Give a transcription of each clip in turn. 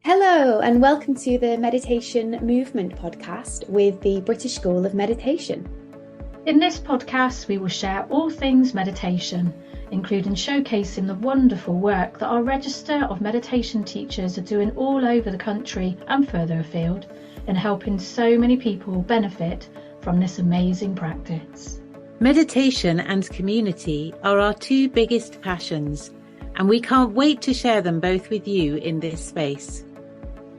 Hello, and welcome to the Meditation Movement podcast with the British School of Meditation. In this podcast, we will share all things meditation, including showcasing the wonderful work that our register of meditation teachers are doing all over the country and further afield in helping so many people benefit from this amazing practice. Meditation and community are our two biggest passions, and we can't wait to share them both with you in this space.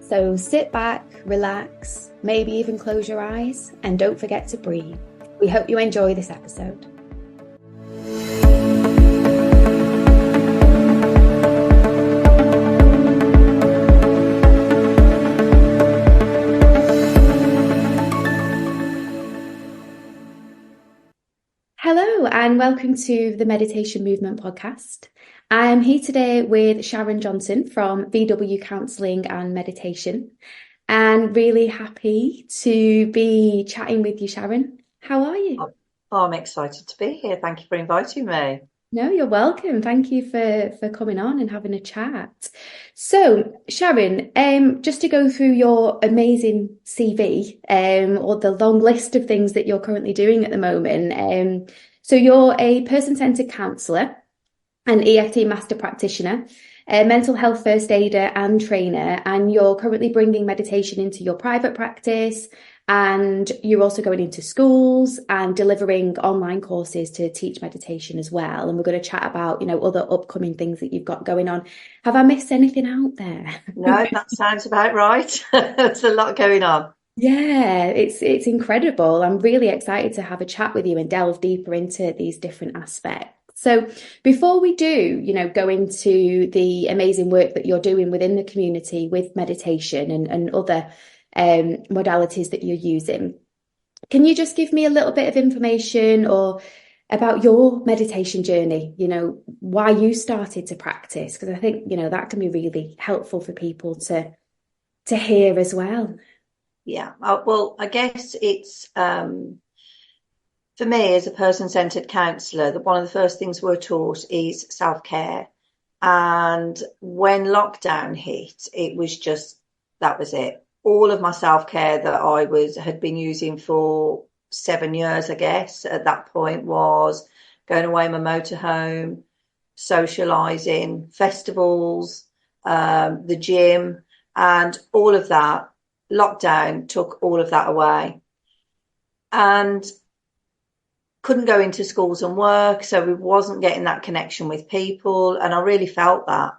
So sit back, relax, maybe even close your eyes, and don't forget to breathe. We hope you enjoy this episode. Hello, and welcome to the Meditation Movement podcast. I am here today with Sharon Johnson from VW Counselling and Meditation, and really happy to be chatting with you, Sharon. How are you? I'm excited to be here. Thank you for inviting me. No, you're welcome. Thank you for coming on and having a chat. So, Sharon, just to go through your amazing CV, or the long list of things that you're currently doing at the moment. So you're a person-centered counsellor, an EFT master practitioner, a mental health first aider and trainer, and you're currently bringing meditation into your private practice, and you're also going into schools and delivering online courses to teach meditation as well. And we're going to chat about, other upcoming things that you've got going on. Have I missed anything out there? No, that sounds about right. There's a lot going on. Yeah, it's incredible. I'm really excited to have a chat with you and delve deeper into these different aspects. So before we do, go into the amazing work that you're doing within the community with meditation and other modalities that you're using, can you just give me a little bit of information or about your meditation journey, why you started to practice? Because I think, that can be really helpful for people to hear as well. Yeah, well, I guess it's for me as a person-centered counsellor, that one of the first things we're taught is self-care. And when lockdown hit, it was just, that was it. All of my self-care that I had been using for 7 years, I guess, at that point, was going away in my motorhome, socialising, festivals, the gym, and all of that. Lockdown took all of that away. And couldn't go into schools and work, so we wasn't getting that connection with people, and I really felt that.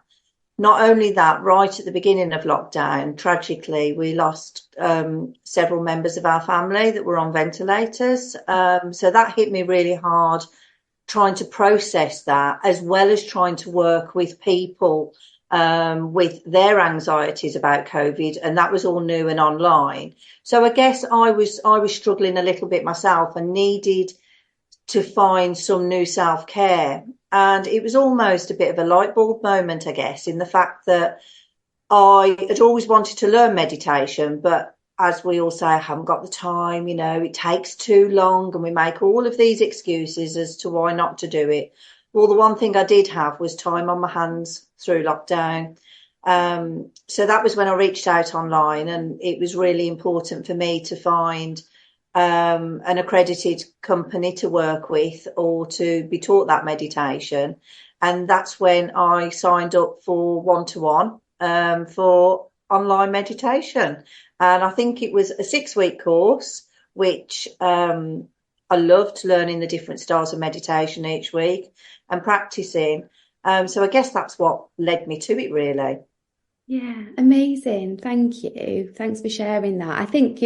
Not only that, right at the beginning of lockdown, tragically, we lost several members of our family that were on ventilators. So that hit me really hard, trying to process that, as well as trying to work with people with their anxieties about COVID, and that was all new and online. So I guess I was struggling a little bit myself and needed to find some new self-care. And it was almost a bit of a light bulb moment, I guess, in the fact that I had always wanted to learn meditation, but as we all say, I haven't got the time, it takes too long, and we make all of these excuses as to why not to do it. Well, the one thing I did have was time on my hands through lockdown. So that was when I reached out online, and it was really important for me to find an accredited company to work with or to be taught that meditation. And that's when I signed up for one-to-one for online meditation. And I think it was a 6-week course, which I loved, learning the different styles of meditation each week and practicing. So I guess that's what led me to it, really. Yeah, amazing. Thank you. Thanks for sharing that. I think,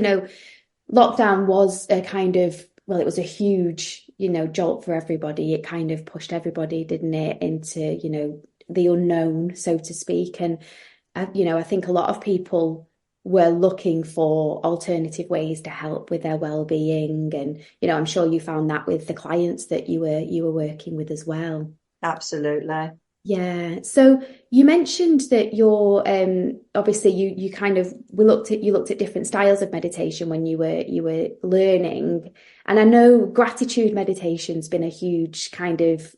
lockdown was a kind of, it was a huge, jolt for everybody. It kind of pushed everybody, didn't it, into, the unknown, so to speak. And, I think a lot of people were looking for alternative ways to help with their well-being. And, I'm sure you found that with the clients that you were working with as well. Absolutely. Yeah. So you mentioned that you're obviously you looked at different styles of meditation when you were learning, and I know gratitude meditation's been a huge kind of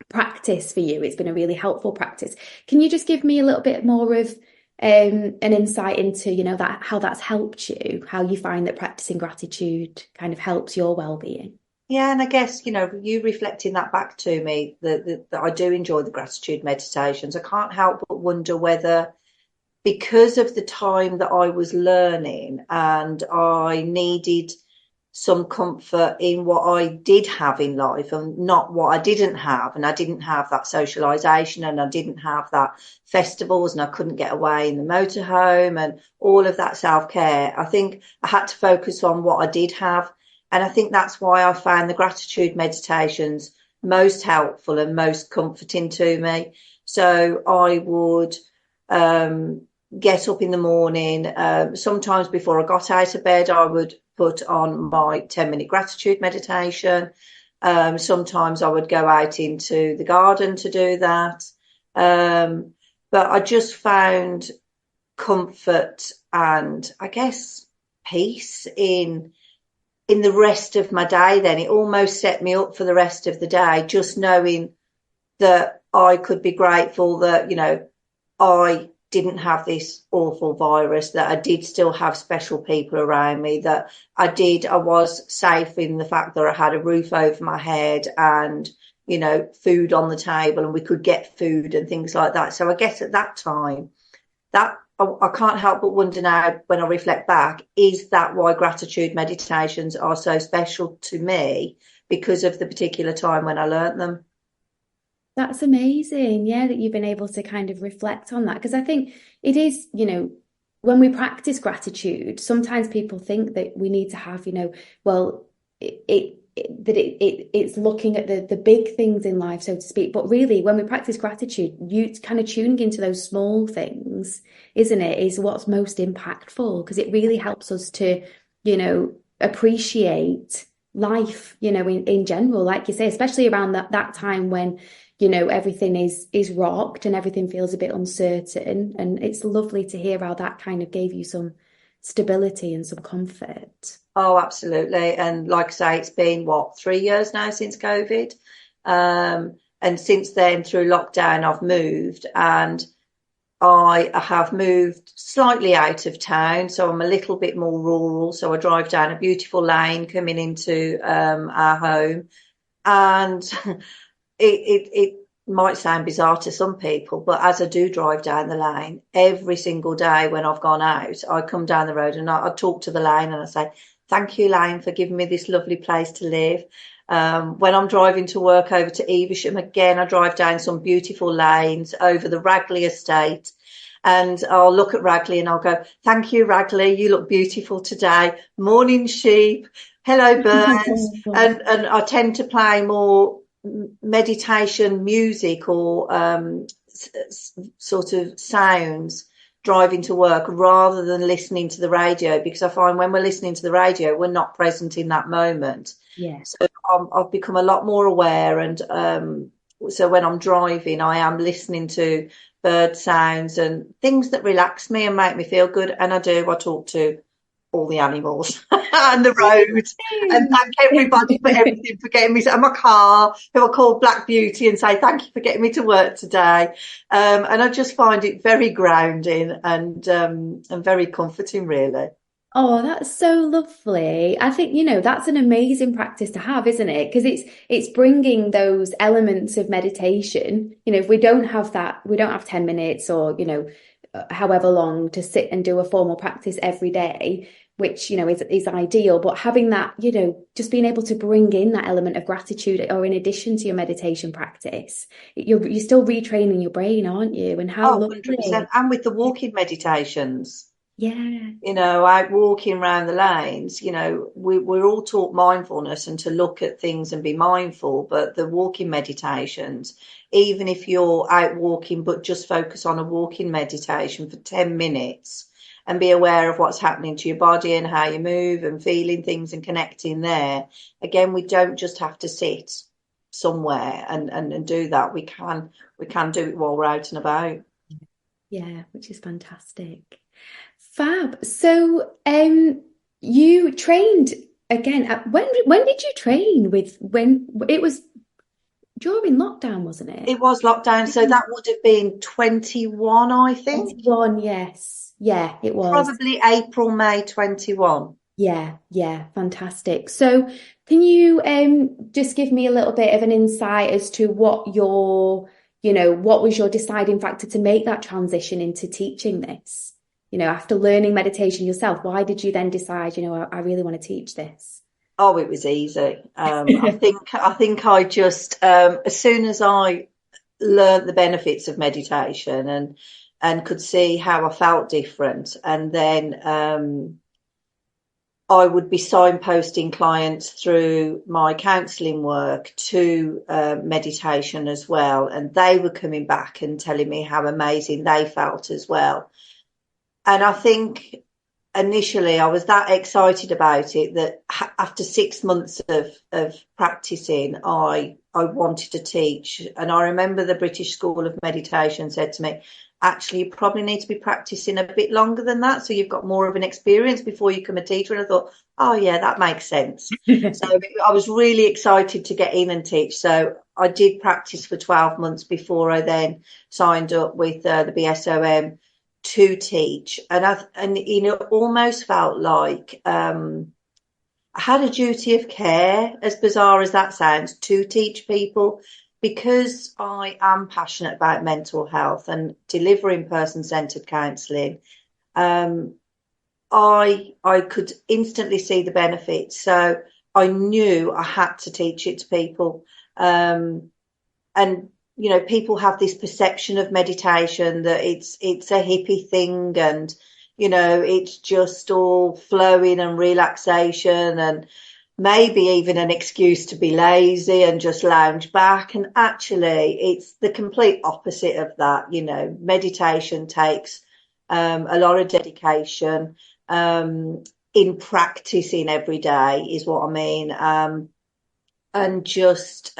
practice for you. It's been a really helpful practice. Can you just give me a little bit more of an insight into, that how that's helped you, how you find that practicing gratitude kind of helps your well-being. Yeah, and I guess, you reflecting that back to me, that I do enjoy the gratitude meditations. I can't help but wonder whether, because of the time that I was learning and I needed some comfort in what I did have in life and not what I didn't have. And I didn't have that socialisation, and I didn't have that festivals, and I couldn't get away in the motorhome and all of that self-care. I think I had to focus on what I did have. And I think that's why I found the gratitude meditations most helpful and most comforting to me. So I would get up in the morning. Sometimes before I got out of bed, I would put on my 10-minute gratitude meditation. Sometimes I would go out into the garden to do that. But I just found comfort and, I guess, peace in the rest of my day. Then it almost set me up for the rest of the day, just knowing that I could be grateful that, I didn't have this awful virus, that I did still have special people around me, that I was safe in the fact that I had a roof over my head and, food on the table, and we could get food and things like that. So I guess at that time, that I can't help but wonder now, when I reflect back, is that why gratitude meditations are so special to me, because of the particular time when I learnt them? That's amazing. Yeah, that you've been able to kind of reflect on that. Because I think it is, when we practice gratitude, sometimes people think that we need to have, well, it's looking at the big things in life, so to speak. But really, when we practice gratitude, you kind of tuning into those small things, isn't it, is what's most impactful, because it really helps us to, appreciate life, in general, like you say, especially around that time when, everything is rocked and everything feels a bit uncertain. And it's lovely to hear how that kind of gave you some stability and some comfort. Oh, absolutely. And like I say, it's been 3 years now since COVID. And since then, through lockdown, I've moved, and I have moved slightly out of town. So I'm a little bit more rural. So I drive down a beautiful lane coming into our home. And it might sound bizarre to some people, but as I do drive down the lane every single day when I've gone out, I come down the road and I talk to the lane and I say, thank you, lane, for giving me this lovely place to live. When I'm driving to work over to Evesham, again, I drive down some beautiful lanes over the Ragley estate, and I'll look at Ragley and I'll go, thank you, Ragley, you look beautiful today. Morning, sheep. Hello, birds. And I tend to play more meditation music or sort of sounds driving to work, rather than listening to the radio, because I find when we're listening to the radio, we're not present in that moment. Yeah. So I've become a lot more aware, and so when I'm driving, I am listening to bird sounds and things that relax me and make me feel good. And I talk to all the animals and the road, and thank everybody for everything, for getting me, and my car, who I call Black Beauty, and say thank you for getting me to work today. And I just find it very grounding and very comforting, really. Oh, that's so lovely. I think, that's an amazing practice to have, isn't it? Because it's bringing those elements of meditation. If we don't have that, we don't have 10 minutes or, however long to sit and do a formal practice every day, which, is ideal. But having that, just being able to bring in that element of gratitude, or in addition to your meditation practice, you're still retraining your brain, aren't you? And how lovely. 100%. And with the walking meditations. Yeah. Out walking around the lanes, we're all taught mindfulness and to look at things and be mindful, but the walking meditations, even if you're out walking, but just focus on a walking meditation for 10 minutes and be aware of what's happening to your body and how you move and feeling things and connecting there. Again, we don't just have to sit somewhere and do that. We can do it while we're out and about. Yeah, which is fantastic. Fab. So, you trained again. When did you train with? When it was during lockdown, wasn't it? It was lockdown, so that would have been 21, I think. 21, yes. Yeah, it was. Probably April, May 21. Yeah, yeah, fantastic. So can you just give me a little bit of an insight as to what what was your deciding factor to make that transition into teaching this? After learning meditation yourself, why did you then decide, I really want to teach this? Oh, it was easy. I think I just as soon as I learned the benefits of meditation and could see how I felt different, and then I would be signposting clients through my counselling work to meditation as well, and they were coming back and telling me how amazing they felt as well. And I think initially I was that excited about it that after 6 months of practicing, I wanted to teach. And I remember the British School of Meditation said to me, actually, you probably need to be practicing a bit longer than that, so you've got more of an experience before you become a teacher. And I thought, oh yeah, that makes sense. So I was really excited to get in and teach. So I did practice for 12 months before I then signed up with the BSOM to teach. And almost felt like I had a duty of care, as bizarre as that sounds, to teach people, because I am passionate about mental health and delivering person-centered counselling. I could instantly see the benefits, so I knew I had to teach it to people. And people have this perception of meditation that it's a hippie thing, and it's just all flowing and relaxation, and maybe even an excuse to be lazy and just lounge back. And actually, it's the complete opposite of that. Meditation takes a lot of dedication in practicing every day, is what I mean. And just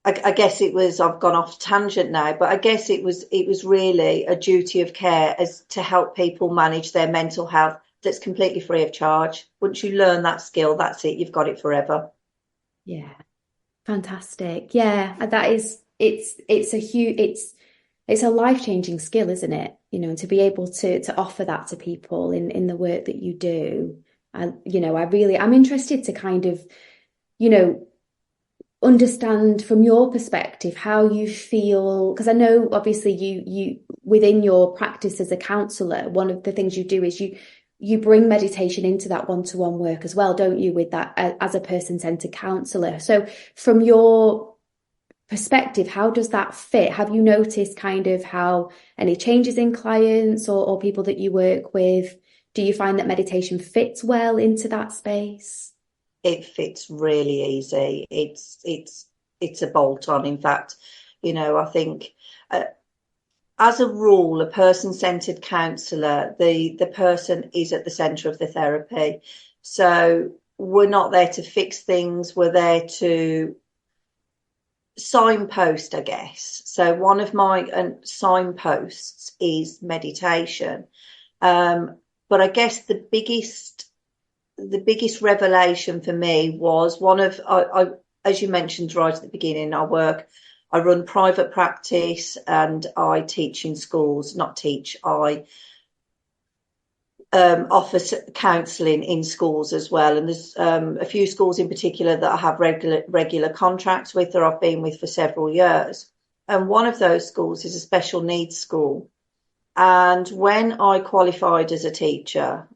I guess it was, I've gone off tangent now, but I guess it was really a duty of care as to help people manage their mental health that's completely free of charge. Once you learn that skill, that's it, you've got it forever. Yeah, fantastic. Yeah, that is, it's a life-changing skill, isn't it? To be able to offer that to people in the work that you do. And, I'm interested to kind of, understand from your perspective how you feel, because I know obviously you within your practice as a counsellor, one of the things you do is you bring meditation into that one-to-one work as well, don't you, with that as a person-centered counsellor. So from your perspective, how does that fit? Have you noticed kind of how any changes in clients or people that you work with? Do you find that meditation fits well into that space? It fits really easy. It's a bolt on. In fact, I think as a rule, a person-centered counsellor, the person is at the centre of the therapy. So we're not there to fix things. We're there to signpost, I guess. So one of my signposts is meditation. But I guess the biggest revelation for me was I as you mentioned right at the beginning, I run private practice and I teach in schools. I offer counselling in schools as well, and there's a few schools in particular that I have regular contracts with, or I've been with for several years. And one of those schools is a special needs school. And when I qualified as a teacher,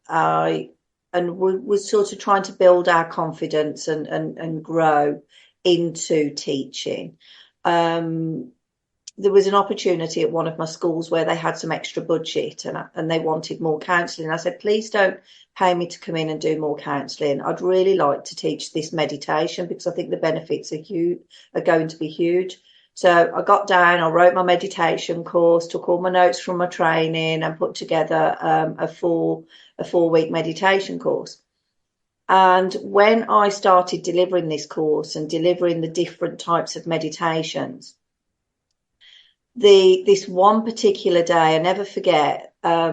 was sort of trying to build our confidence and grow into teaching. There was an opportunity at one of my schools where they had some extra budget and they wanted more counselling. I said, please don't pay me to come in and do more counselling. I'd really like to teach this meditation because I think the benefits are going to be huge. So I got down, I wrote my meditation course, took all my notes from my training and put together a 4-week meditation course. And when I started delivering this course and delivering the different types of meditations, this one particular day, I never forget, I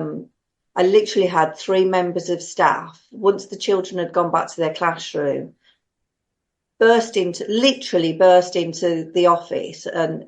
literally had 3 members of staff. Once the children had gone back to their classroom, literally burst into the office, and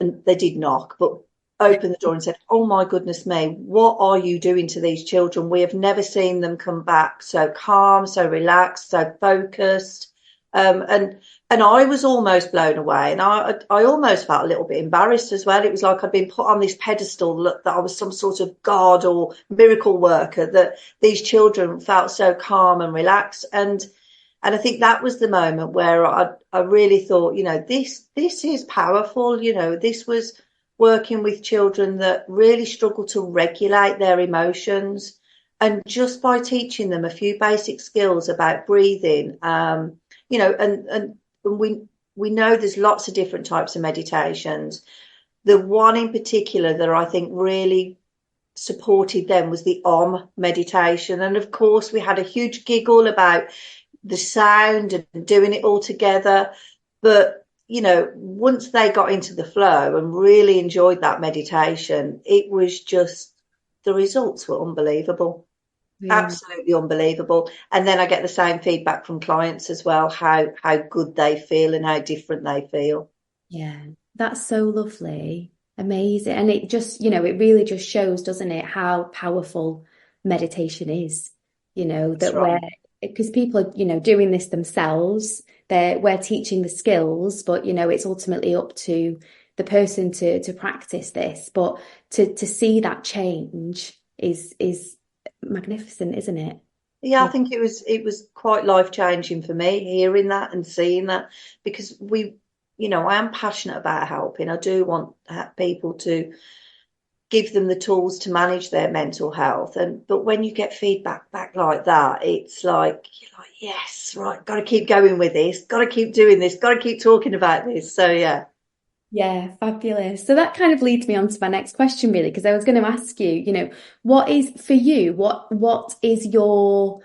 and they did knock, but opened the door and said, "Oh my goodness me, what are you doing to these children? We have never seen them come back so calm, so relaxed, so focused." And I was almost blown away, and I almost felt a little bit embarrassed as well. It was like I'd been put on this pedestal, that I was some sort of god or miracle worker, that these children felt so calm and relaxed. And I think that was the moment where I really thought, this is powerful. This was working with children that really struggle to regulate their emotions. And just by teaching them a few basic skills about breathing, and we know there's lots of different types of meditations. The one in particular that I think really supported them was the Om meditation. And of course, we had a huge giggle about the sound and doing it all together. But, once they got into the flow and really enjoyed that meditation, it was just, the results were unbelievable. Yeah. Absolutely unbelievable. And then I get the same feedback from clients as well, how good they feel and how different they feel. Yeah, that's so lovely. Amazing. And it just, it really just shows, doesn't it, how powerful meditation is, that right. Because people are, doing this themselves, we're teaching the skills, but, it's ultimately up to the person to practice this. But to see that change is magnificent, isn't it? Yeah, I think it was quite life-changing for me, hearing that and seeing that, because I am passionate about helping. I do want people to give them the tools to manage their mental health. But when you get feedback back like that, it's like, you're like, yes, right, got to keep going with this, got to keep doing this, got to keep talking about this. So, yeah. Yeah, fabulous. So that kind of leads me on to my next question, really, because I was going to ask you, what is for you, what is your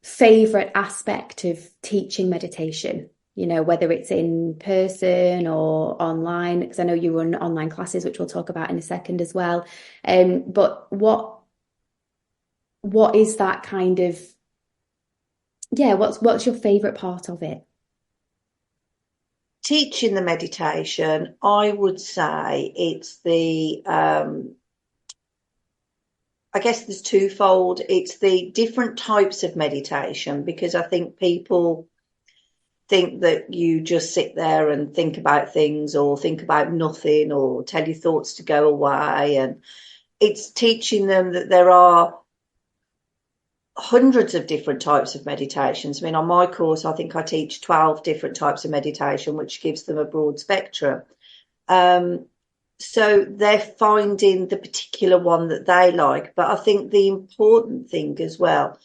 favorite aspect of teaching meditation? Whether it's in person or online, because I know you run online classes, which we'll talk about in a second as well. But what is that kind of, what's your favorite part of it? Teaching the meditation, I would say it's I guess there's twofold. It's the different types of meditation, because I think people think that you just sit there and think about things, or think about nothing, or tell your thoughts to go away. And it's teaching them that there are hundreds of different types of meditations. I mean, on my course, I think I teach 12 different types of meditation, which gives them a broad spectrum. So they're finding the particular one that they like. But I think the important thing as well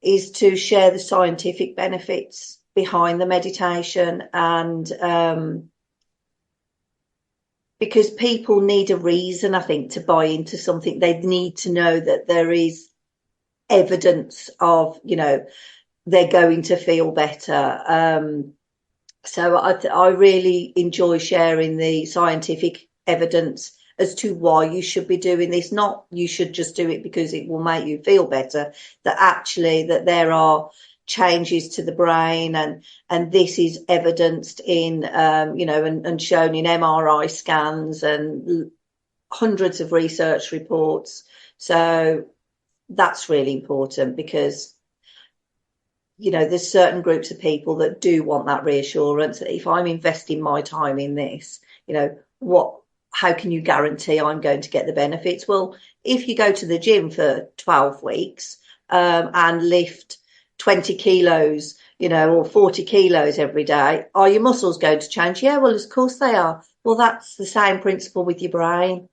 is to share the scientific benefits behind the meditation, and because people need a reason, I think, to buy into something. They need to know that there is evidence of, they're going to feel better. So I really enjoy sharing the scientific evidence as to why you should be doing this. Not you should just do it because it will make you feel better, that actually that there are changes to the brain, and this is evidenced in and shown in MRI scans and hundreds of research reports. So that's really important, because there's certain groups of people that do want that reassurance that if I'm investing my time in this, how can you guarantee I'm going to get the benefits? Well, if you go to the gym for 12 weeks and lift 20 kilos, or 40 kilos every day, are your muscles going to change? Yeah, well, of course they are. Well, that's the same principle with your brain.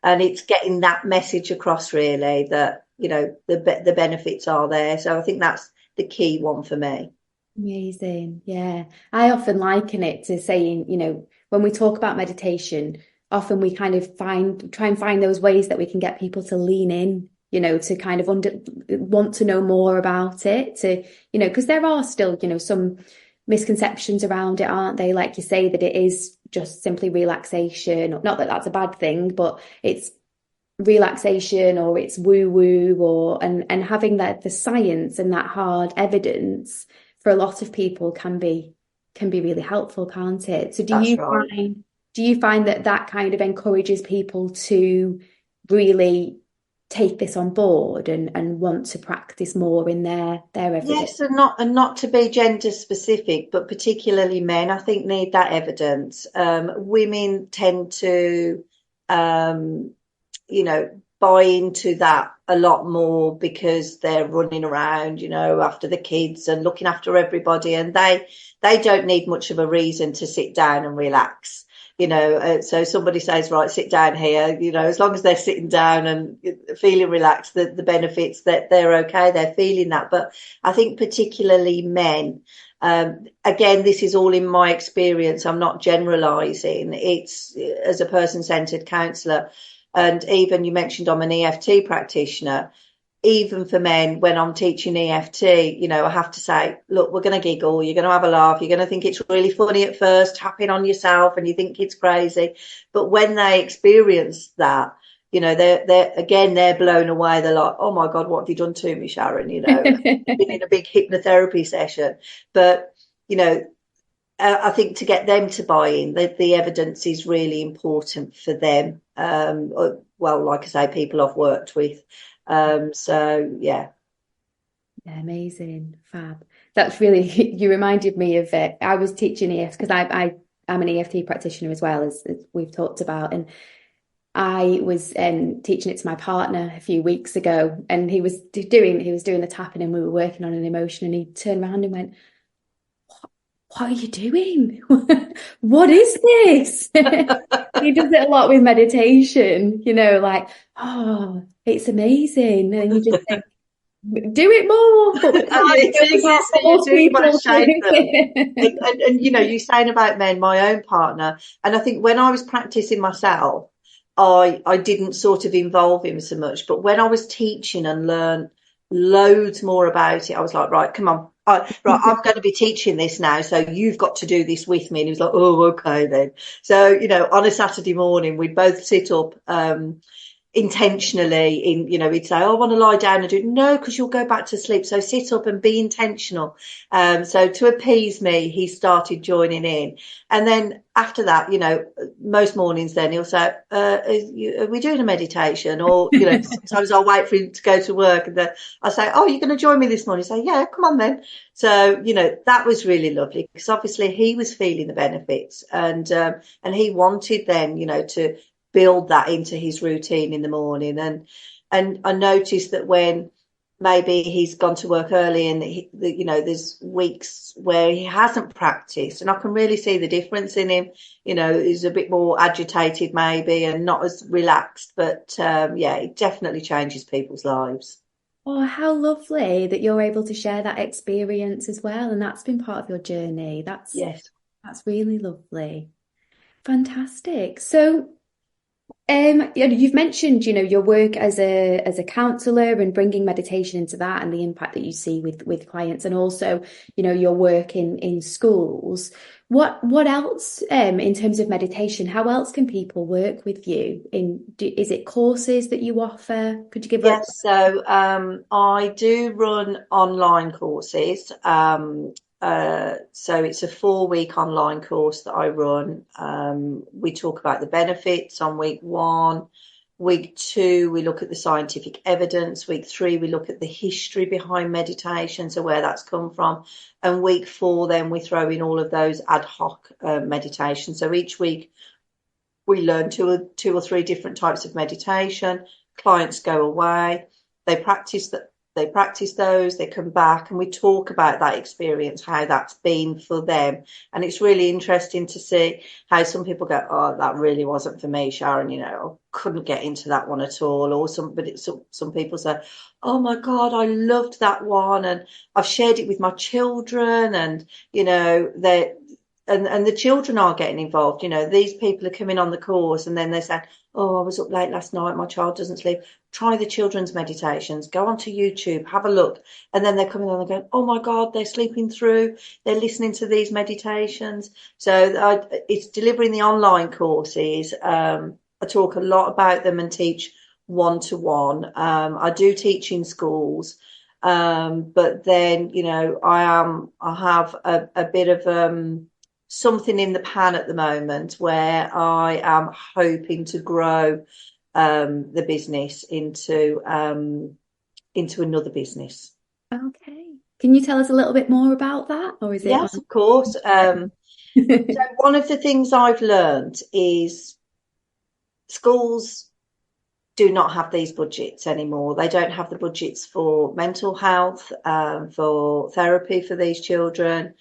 And it's getting that message across, really, that, the benefits are there. So I think that's the key one for me. Amazing. Yeah. I often liken it to saying, when we talk about meditation, often we kind of try and find those ways that we can get people to lean in, to kind of want to know more about it, because there are still, some misconceptions around it, aren't they? Like you say, that it is just simply relaxation. Not that that's a bad thing, but it's relaxation, or it's woo-woo, and having that the science and that hard evidence for a lot of people can be can be really helpful, can't it? So That's right. do you find that that kind of encourages people to really take this on board and want to practice more in their everyday? Yes, and not to be gender specific, but particularly men, I think, need that evidence. Women tend to, um, buy into that a lot more because they're running around, after the kids and looking after everybody, and they don't need much of a reason to sit down and relax. So somebody says, right, sit down here, as long as they're sitting down and feeling relaxed, the benefits, that they're okay, they're feeling that. But I think particularly men, again, this is all in my experience, I'm not generalizing, it's as a person-centered counsellor. And even you mentioned I'm an EFT practitioner. Even for men, when I'm teaching EFT, I have to say, look, we're going to giggle, you're going to have a laugh, you're going to think it's really funny at first, tapping on yourself, and you think it's crazy. But when they experience that, they're blown away. They're like, oh my God, what have you done to me, Sharon? Been in a big hypnotherapy session. But, I think to get them to buy in, the evidence is really important for them. Well, like I say, people I've worked with. So yeah. Yeah, amazing, fab. That's really, you reminded me of it. I was teaching EFT because I'm an EFT practitioner as well, as we've talked about, and I was teaching it to my partner a few weeks ago, and he was doing the tapping, and we were working on an emotion, and he turned around and went, what are you doing? What is this? He does it a lot with meditation, like, oh, it's amazing. And you just think, do it more. But You want to shape them. And you're saying about men, my own partner, and I think when I was practicing myself, I didn't sort of involve him so much. But when I was teaching and learned loads more about it, I was like, right, come on. Right, I'm going to be teaching this now, so you've got to do this with me. And he was like, oh, okay then. So, on a Saturday morning, we'd both sit up intentionally he'd say, oh, I want to lie down and do it. No, because you'll go back to sleep. So sit up and be intentional. So to appease me, he started joining in. And then after that, most mornings then he'll say, are we doing a meditation? Or, sometimes I'll wait for him to go to work, and then I'll say, oh, you're going to join me this morning? He'll say, yeah, come on then. So, that was really lovely, because obviously he was feeling the benefits, and he wanted then, to build that into his routine in the morning. And I noticed that when maybe he's gone to work early, and there's weeks where he hasn't practiced, and I can really see the difference in him. He's a bit more agitated maybe, and not as relaxed, but it definitely changes people's lives. Oh, how lovely that you're able to share that experience as well, and that's been part of your journey. Yes. That's really lovely. Fantastic. So you've mentioned, your work as a counsellor and bringing meditation into that, and the impact that you see with clients, and also, your work in schools. What else in terms of meditation? How else can people work with you? Is it courses that you offer? Could you give Yes, so I do run online courses. So it's a 4-week online course that I run. We talk about the benefits on week 1. Week 2, we look at the scientific evidence. Week 3, we look at the history behind meditation, so where that's come from. And week 4, then we throw in all of those ad hoc meditations. So each week we learn two or three different types of meditation. Clients go away, they practice those, they come back, and we talk about that experience, how that's been for them. And it's really interesting to see how some people go, oh, that really wasn't for me, Sharon, I couldn't get into that one at all. Or some people say, oh my God, I loved that one, and I've shared it with my children, and and the children are getting involved. These people are coming on the course, and then they say, oh, I was up late last night, my child doesn't sleep. Try the children's meditations, go onto YouTube, have a look. And then they're coming on and going, oh my God, they're sleeping through, they're listening to these meditations. So it's delivering the online courses. I talk a lot about them and teach one-to-one. I do teach in schools. But then, I have a bit of something in the pan at the moment where I am hoping to grow the business into another business. Okay. Can you tell us a little bit more about that, or is it on? Yes, of course. So one of the things I've learned is schools do not have these budgets anymore. They don't have the budgets for mental health, for therapy for these children.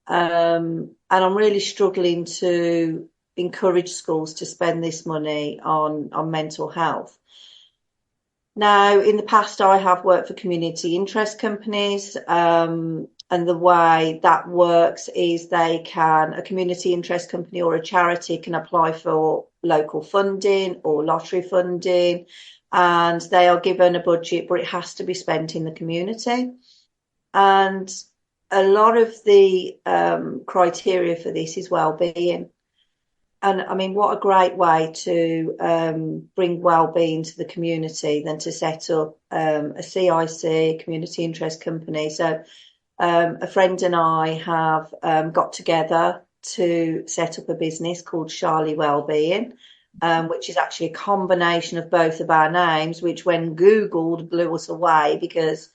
And I'm really struggling to encourage schools to spend this money on mental health. Now, in the past, I have worked for community interest companies, and the way that works is a community interest company or a charity can apply for local funding or lottery funding, and they are given a budget, but it has to be spent in the community. And a lot of the criteria for this is well-being. And I mean, what a great way to bring well-being to the community than to set up a CIC, community interest company. So a friend and I have got together to set up a business called Charlie Wellbeing, which is actually a combination of both of our names, which when Googled blew us away because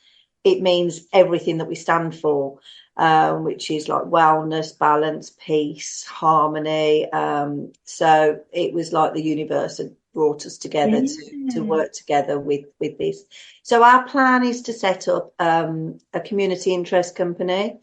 it means everything that we stand for. Which is like wellness, balance, peace, harmony. So it was like the universe had brought us together to work together with this. So our plan is to set up a community interest company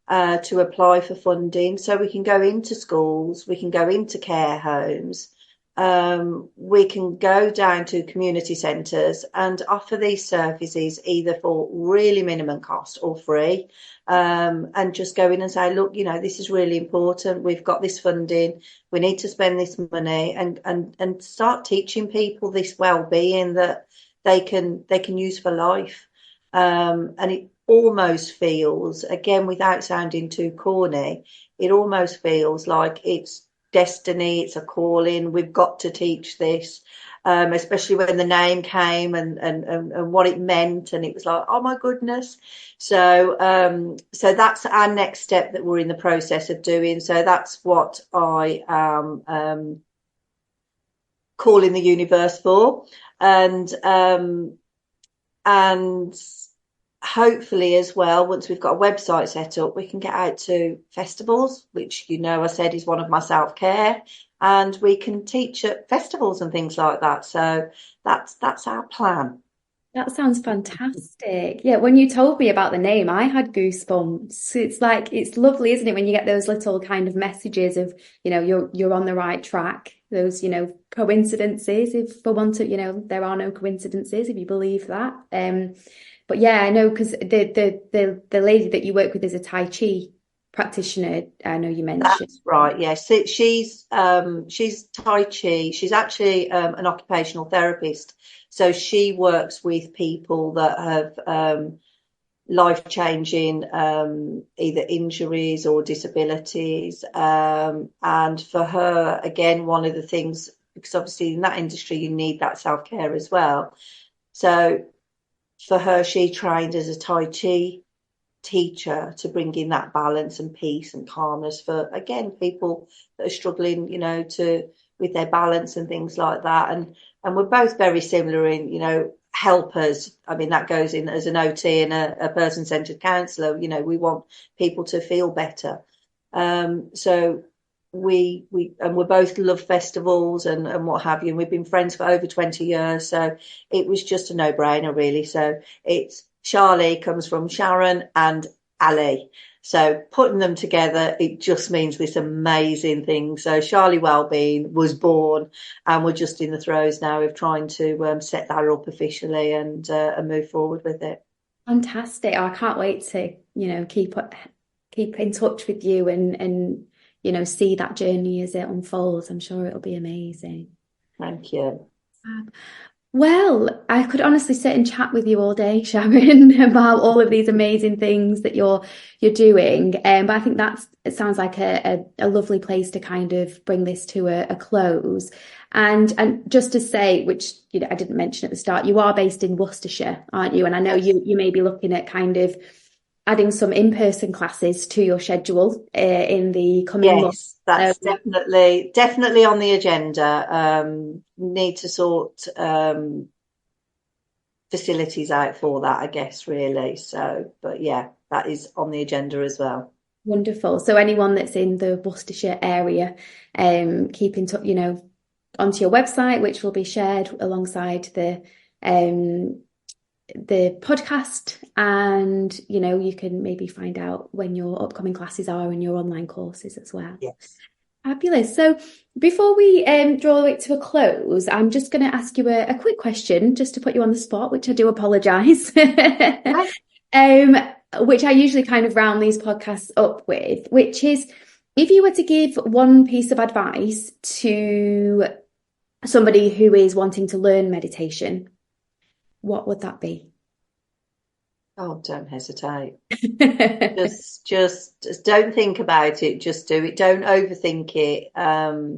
to apply for funding, so we can go into schools, we can go into care homes, we can go down to community centres and offer these services either for really minimum cost or free. And just go in and say, look, this is really important. We've got this funding. We need to spend this money, and start teaching people this well-being that they can use for life. And it almost feels, again, without sounding too corny, it almost feels like it's destiny. It's a calling. We've got to teach this. Especially when the name came and what it meant, and it was like, oh my goodness. So that's our next step that we're in the process of doing. So that's what I am calling the universe for, and hopefully as well, once we've got a website set up, we can get out to festivals, which I said is one of my self-care. And we can teach at festivals and things like that. So that's our plan. That sounds fantastic. Yeah, when you told me about the name, I had goosebumps. It's lovely, isn't it, when you get those little kind of messages of, you're on the right track. Those, coincidences, if for one to, there are no coincidences if you believe that. But yeah, I know, because the lady that you work with is a Tai Chi practitioner, I know you mentioned. That's right, yes. Yeah. She's Tai Chi. She's actually an occupational therapist. So she works with people that have life-changing either injuries or disabilities. And for her, again, one of the things, because obviously in that industry you need that self-care as well. So for her, she trained as a Tai Chi teacher to bring in that balance and peace and calmness for, again, people that are struggling, with their balance and things like that. And we're both very similar in, helpers. I mean, that goes in as an OT and a person-centered counsellor. We want people to feel better. So we both love festivals and what have you. And we've been friends for over 20 years. So it was just a no-brainer, really. So it's Charlie comes from Sharon and Ali. So putting them together, it just means this amazing thing. So Charlie Wellbeing was born, and we're just in the throes now of trying to set that up officially and move forward with it. Fantastic. I can't wait to, keep in touch with you and see that journey as it unfolds. I'm sure it'll be amazing. Thank you. Well, I could honestly sit and chat with you all day, Sharon, about all of these amazing things that you're doing. But I think it sounds like a lovely place to kind of bring this to a close. And just to say, which I didn't mention at the start, you are based in Worcestershire, aren't you? And I know you may be looking at kind of adding some in-person classes to your schedule in the coming months. Yes, that's definitely on the agenda. Need to sort facilities out for that, I guess, really. So, but yeah, that is on the agenda as well. Wonderful. So anyone that's in the Worcestershire area, keep in touch, onto your website, which will be shared alongside the podcast, and you can maybe find out when your upcoming classes are and your online courses as well. Yes. Fabulous. So before we draw it to a close, I'm just going to ask you a quick question just to put you on the spot, which I do apologise. Which I usually kind of round these podcasts up with, which is, if you were to give one piece of advice to somebody who is wanting to learn meditation, what would that be? Oh, don't hesitate. just don't think about it. Just do it. Don't overthink it. I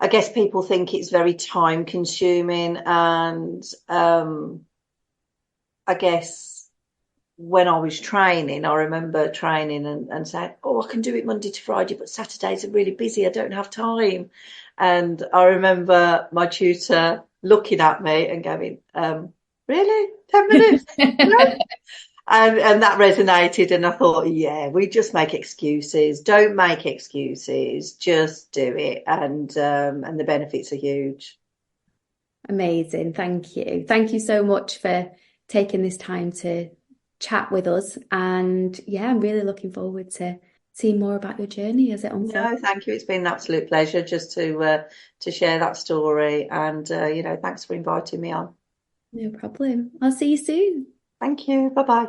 guess people think it's very time consuming, and I guess when I was training, I remember training and saying, oh, I can do it Monday to Friday, but Saturdays are really busy. I don't have time. And I remember my tutor looking at me and going, really? 10 minutes? No? And that resonated. And I thought, yeah, we just make excuses. Don't make excuses. Just do it. And the benefits are huge. Amazing. Thank you. Thank you so much for taking this time to chat with us. And yeah, I'm really looking forward to seeing more about your journey as it unfolds. No, thank you. It's been an absolute pleasure just to share that story. And, thanks for inviting me on. No problem. I'll see you soon. Thank you. Bye-bye.